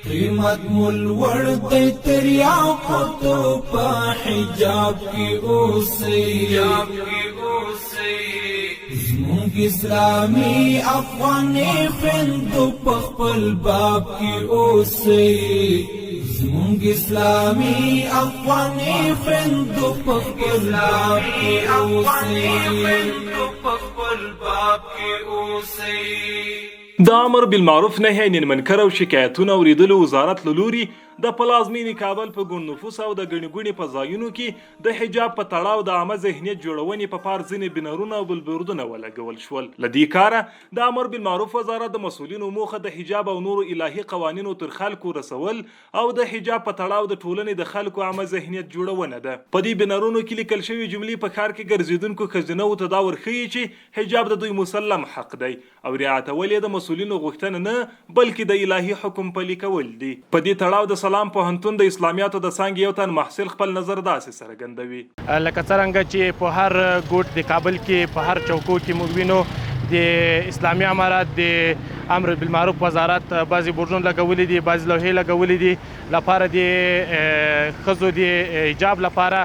قیمت مول ورد تریا پتو پا حجاب کی اوسی زمونگ اسلامی افغانی خندو پخپل باب کی اوسی زمونگ اسلامی افغانی خندو پخپل باب کی اوسی د امر بالمعروف نهي عن المنکر او شکایتونه اوریدلو وزارت له لوري د پلازمینی کابل په ګڼ نفوس او د ګڼې ګوڼې په ځایونو کې د حجاب په تړاو د عامه ذهنیت جوړونې په پار ځینې بنرونه او بلبوردونه ولګول شول. له دې کاره د امر بالمعروف وزارت د مسؤلینو موخه د حجاب او نورو الهي قوانینو تر خلکو رسول او د حجاب په تړاو د ټولنې د خلکو عامه ذهنیت جوړونه ده. په دې بنرونو کې لیکل شوي جملې په ښار کې ګرځېدونکو ښځینه‌و ته دا ورښیي چې حجاب د دوی مسلم حق دی او رعایتول یې د مسؤلینو غوښتنه نه بلکې د الهي حکم پلي کول دي. په دې تړاو د سلام پوهنتون د اسلامیاتو د څانګې یو تن محصل خپل نظر داسې څرګندوي. لکه څرنګه چې په هر ګوټ د کابل کې په هر چوکو کې موږ وینو د اسلامي امارات د امر بالمعروف وزارت بعضې برجونه لګولي دي، بعضې لوحې لګولي دي لپاره د ښځو د حجاب لپاره،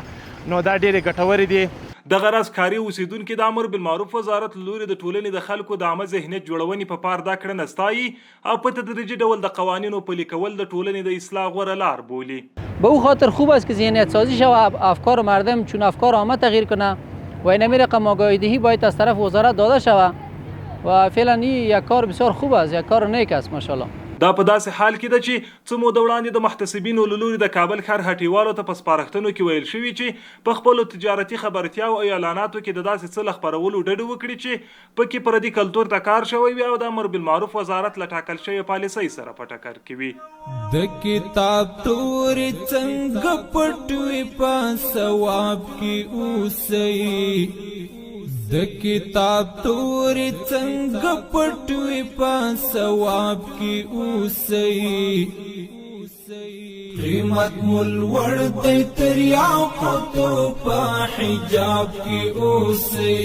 نو دا ډېرې ګټورې دي. د غرض کاري اوسیدونکو د امر بالمعروف وزارت لوري د ټولنې د خلکو د عامه ذهنیت جوړونې په پار دا کړنه ستایي او په تدریجي ډول د قوانینو پلي کول د ټولنې د اصلاح غوره لار بولي. به او خاطر خوب است که ذهنیت سازی شود افکار مردم، چون افکار عامه تغییر کنه و این همین رقم آگاهی دهی باید از طرف وزارت داده شود و فعلا این یک کار بسیار خوب است، یک کار نیک است ماشاءالله. دا په داسې حال کې ده چې څه موده وړاندې د محتسبینو له لوري د کابل ښار هټیوالو ته په سپارښتنو کې ویل شوي چې په خپلو تجارتي خبرتیاو او اعلاناتو کې د داسې څه له خپرولو ډډه وکړي چې پکې پردي کلتور ته کار شوی وي او د امر بالمعروف وزارت له ټاکل شوې پالیسۍ سره په ټکر کې وي. د کتاب تورې څنګه پټوي په ثواب کې اوسئ، د کتاب تورې څنګه پټوي په ثواب کې اوسئ. قیمت مول ورد تریا پتو په حجاب کې اوسئ.